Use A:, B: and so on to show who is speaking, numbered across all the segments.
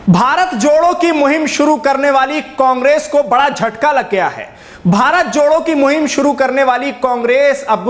A: भारत जोड़ो की मुहिम शुरू करने वाली कांग्रेस को बड़ा झटका लग गया है। भारत जोड़ो की मुहिम शुरू करने वाली कांग्रेस अब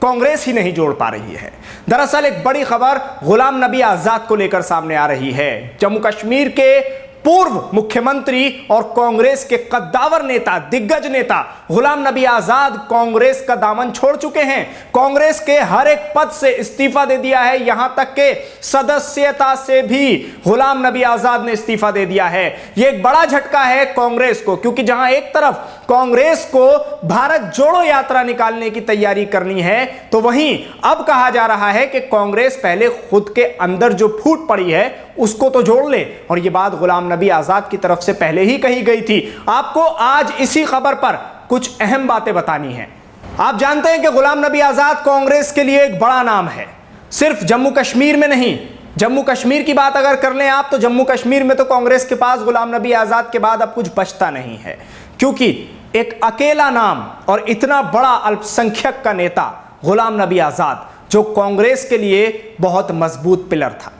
A: कांग्रेस ही नहीं जोड़ पा रही है। दरअसल एक बड़ी खबर गुलाम नबी आजाद को लेकर सामने आ रही है। जम्मू कश्मीर के पूर्व मुख्यमंत्री और कांग्रेस के कद्दावर नेता, दिग्गज नेता गुलाम नबी आजाद कांग्रेस का दामन छोड़ चुके हैं। कांग्रेस के हर एक पद से इस्तीफा दे दिया है, यहां तक के सदस्यता से भी गुलाम नबी आजाद ने इस्तीफा दे दिया है। यह एक बड़ा झटका है कांग्रेस को, क्योंकि जहां एक तरफ कांग्रेस को भारत जोड़ो यात्रा निकालने की तैयारी करनी है, तो वहीं अब कहा जा रहा है कि कांग्रेस पहले खुद के अंदर जो फूट पड़ी है उसको तो जोड़ ले। और यह बात गुलाम नबी आजाद की तरफ से पहले ही कही गई थी। आपको आज इसी खबर पर कुछ अहम बातें बतानी है। आप जानते हैं कि गुलाम नबी आजाद कांग्रेस के लिए एक बड़ा नाम है, सिर्फ जम्मू कश्मीर में नहीं। जम्मू कश्मीर की बात अगर कर लें आप, तो जम्मू कश्मीर में तो कांग्रेस के पास गुलाम नबी आजाद के बाद अब कुछ बचता नहीं है, क्योंकि एक अकेला नाम और इतना बड़ा अल्पसंख्यक का नेता गुलाम नबी आजाद, जो कांग्रेस के लिए बहुत मजबूत पिलर था,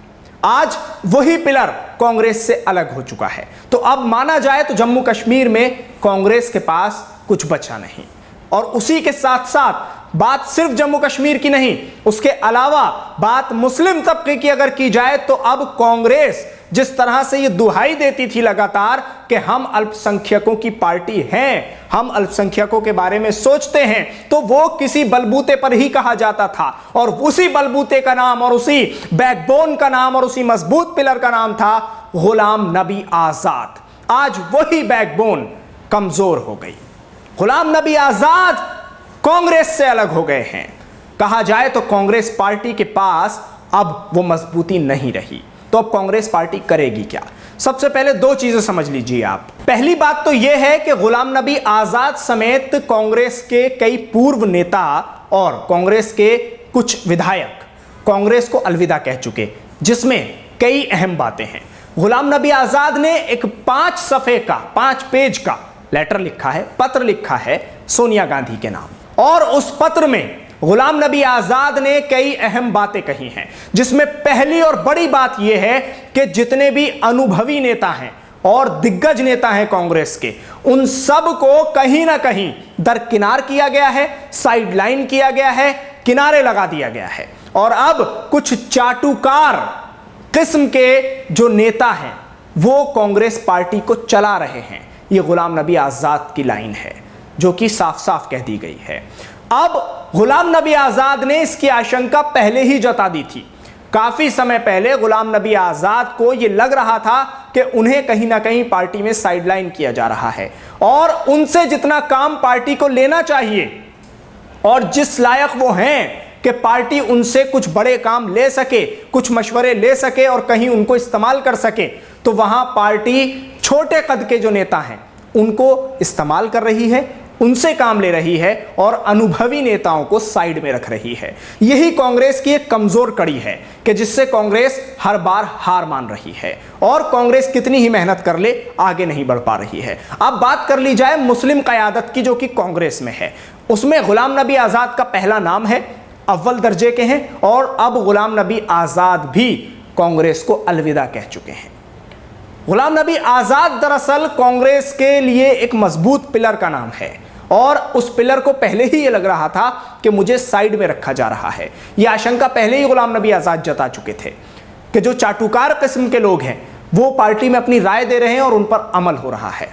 A: आज वही पिलर कांग्रेस से अलग हो चुका है। तो अब माना जाए तो जम्मू कश्मीर में कांग्रेस के पास कुछ बचा नहीं। और उसी के साथ साथ बात सिर्फ जम्मू कश्मीर की नहीं, उसके अलावा बात मुस्लिम तबके की अगर की जाए, तो अब कांग्रेस जिस तरह से ये दुहाई देती थी लगातार कि हम अल्पसंख्यकों की पार्टी हैं, हम अल्पसंख्यकों के बारे में सोचते हैं, तो वो किसी बलबूते पर ही कहा जाता था। और उसी बलबूते का नाम और उसी बैकबोन का नाम और उसी मजबूत पिलर का नाम था गुलाम नबी आजाद। आज वही बैकबोन कमजोर हो गई। गुलाम नबी आजाद कांग्रेस से अलग हो गए हैं। कहा जाए तो कांग्रेस पार्टी के पास अब वो मजबूती नहीं रही। तो अब कांग्रेस पार्टी करेगी क्या? सबसे पहले दो चीजें समझ लीजिए आप। पहली बात तो यह है कि गुलाम नबी आजाद समेत कांग्रेस के कई पूर्व नेता और कांग्रेस के कुछ विधायक कांग्रेस को अलविदा कह चुके, जिसमें कई अहम बातें हैं। गुलाम नबी आजाद ने एक 5 सफ़े का 5 पेज का लेटर लिखा है, पत्र लिखा है सोनिया गांधी के नाम, और उस पत्र में गुलाम नबी आजाद ने कई अहम बातें कही हैं, जिसमें पहली और बड़ी बात यह है कि जितने भी अनुभवी नेता हैं और दिग्गज नेता हैं कांग्रेस के, उन सब को कहीं ना कहीं दरकिनार किया गया है, साइडलाइन किया गया है, किनारे लगा दिया गया है। और अब कुछ चाटुकार किस्म के जो नेता हैं वो कांग्रेस पार्टी को चला रहे हैं। ये गुलाम नबी आजाद की लाइन है, जो कि साफ साफ कह दी गई है। अब गुलाम नबी आजाद ने इसकी आशंका पहले ही जता दी थी। काफी समय पहले गुलाम नबी आजाद को यह लग रहा था कि उन्हें कहीं ना कहीं पार्टी में साइडलाइन किया जा रहा है, और उनसे जितना काम पार्टी को लेना चाहिए और जिस लायक वो हैं कि पार्टी उनसे कुछ बड़े काम ले सके, कुछ मशवरे ले सके और कहीं उनको इस्तेमाल कर सके, तो वहां पार्टी छोटे कद के जो नेता हैं उनको इस्तेमाल कर रही है, उनसे काम ले रही है और अनुभवी नेताओं को साइड में रख रही है। यही कांग्रेस की एक कमजोर कड़ी है कि जिससे कांग्रेस हर बार हार मान रही है, और कांग्रेस कितनी ही मेहनत कर ले आगे नहीं बढ़ पा रही है। अब बात कर ली जाए मुस्लिम क़यादत की, जो कि कांग्रेस में है। उसमें गुलाम नबी आजाद का पहला नाम है, अव्वल दर्जे के हैं, और अब गुलाम नबी आजाद भी कांग्रेस को अलविदा कह चुके हैं। गुलाम नबी आजाद दरअसल कांग्रेस के लिए एक मजबूत पिलर का नाम है, और उस पिलर को पहले ही ये लग रहा था कि मुझे साइड में रखा जा रहा है। यह आशंका पहले ही गुलाम नबी आजाद जता चुके थे कि जो चाटुकार किस्म के लोग हैं वो पार्टी में अपनी राय दे रहे हैं और उन पर अमल हो रहा है,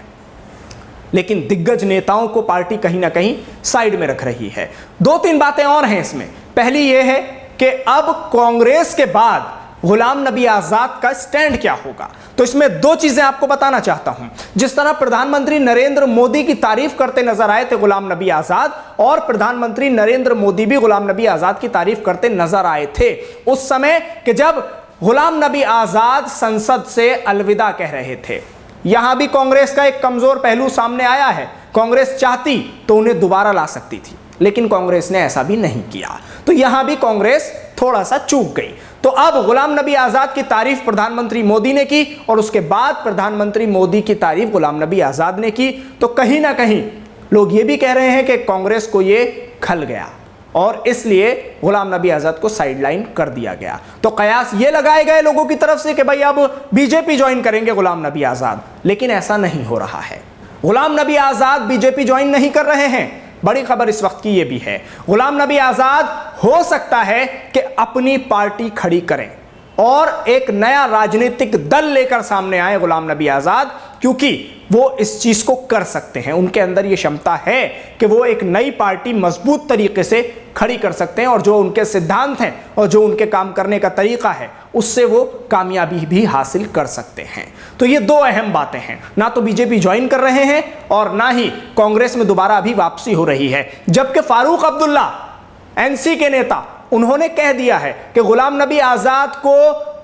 A: लेकिन दिग्गज नेताओं को पार्टी कहीं ना कहीं साइड में रख रही है। 2-3 बातें और हैं इसमें। पहली यह है कि अब कांग्रेस के बाद गुलाम नबी आजाद का स्टैंड क्या होगा। तो इसमें 2 चीजें आपको बताना चाहता हूं। जिस तरह प्रधानमंत्री नरेंद्र मोदी की तारीफ करते नजर आए थे गुलाम नबी आजाद, और प्रधानमंत्री नरेंद्र मोदी भी गुलाम नबी आजाद की तारीफ करते नजर आए थे उस समय कि जब गुलाम नबी आजाद संसद से अलविदा कह रहे थे। यहां भी कांग्रेस का एक कमजोर पहलू सामने आया है। कांग्रेस चाहती तो उन्हें दोबारा ला सकती थी, लेकिन कांग्रेस ने ऐसा भी नहीं किया। तो यहां भी कांग्रेस थोड़ा सा चूक गई। तो अब गुलाम नबी आजाद की तारीफ प्रधानमंत्री मोदी ने की, और उसके बाद प्रधानमंत्री मोदी की तारीफ गुलाम नबी आजाद ने की। तो कहीं ना कहीं लोग ये भी कह रहे हैं कि कांग्रेस को ये खल गया, और इसलिए गुलाम नबी आजाद को साइडलाइन कर दिया गया। तो कयास ये लगाए गए लोगों की तरफ से कि भाई अब बीजेपी ज्वाइन करेंगे गुलाम नबी आजाद, लेकिन ऐसा नहीं हो रहा है। गुलाम नबी आजाद बीजेपी ज्वाइन नहीं कर रहे हैं। बड़ी खबर इस वक्त की यह भी है, गुलाम नबी आजाद हो सकता है कि अपनी पार्टी खड़ी करें और एक नया राजनीतिक दल लेकर सामने आए गुलाम नबी आजाद, क्योंकि वो इस चीज को कर सकते हैं। उनके अंदर ये क्षमता है कि वो एक नई पार्टी मजबूत तरीके से खड़ी कर सकते हैं और जो उनके सिद्धांत हैं और जो उनके काम करने का तरीका है उससे वो कामयाबी भी हासिल कर सकते हैं। तो ये दो अहम बातें हैं, ना तो बीजेपी ज्वाइन कर रहे हैं और ना ही कांग्रेस में दोबारा अभी वापसी हो रही है। जबकि फारूक अब्दुल्ला एनसी के नेता, उन्होंने कह दिया है कि गुलाम नबी आजाद को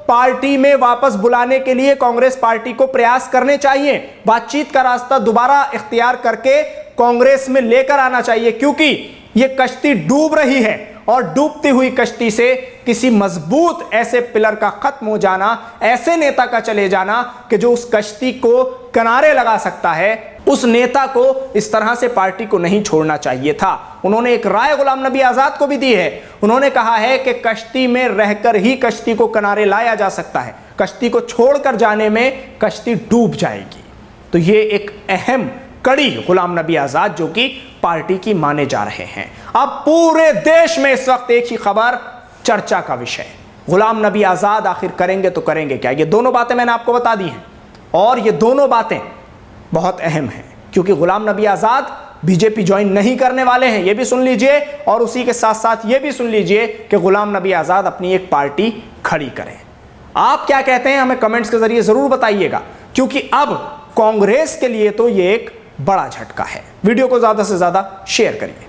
A: पार्टी में वापस बुलाने के लिए कांग्रेस पार्टी को प्रयास करने चाहिए, बातचीत का रास्ता दोबारा इख्तियार करके कांग्रेस में लेकर आना चाहिए, क्योंकि यह कश्ती डूब रही है और डूबती हुई कश्ती से किसी मजबूत ऐसे पिलर का खत्म हो जाना, ऐसे नेता का चले जाना कि जो उस कश्ती को किनारे लगा सकता है, उस नेता को इस तरह से पार्टी को नहीं छोड़ना चाहिए था। उन्होंने एक राय गुलाम नबी आजाद को भी दी है। उन्होंने कहा है कि कश्ती में रहकर ही कश्ती को किनारे लाया जा सकता है, कश्ती को छोड़कर जाने में कश्ती डूब जाएगी। तो ये एक अहम कड़ी गुलाम नबी आजाद जो कि पार्टी की माने जा रहे हैं। अब पूरे देश में इस वक्त एक ही खबर चर्चा का विषय, गुलाम नबी आजाद आखिर करेंगे तो करेंगे क्या। ये दोनों बातें मैंने आपको बता दी हैं और ये दोनों बातें बहुत अहम हैं, क्योंकि गुलाम नबी आजाद बीजेपी ज्वाइन नहीं करने वाले हैं, ये भी सुन लीजिए, और उसी के साथ साथ ये भी सुन लीजिए कि गुलाम नबी आजाद अपनी एक पार्टी खड़ी करें। आप क्या कहते हैं हमें कमेंट्स के जरिए जरूर बताइएगा, क्योंकि अब कांग्रेस के लिए तो ये एक बड़ा झटका है। वीडियो को ज्यादा से ज्यादा शेयर करिए।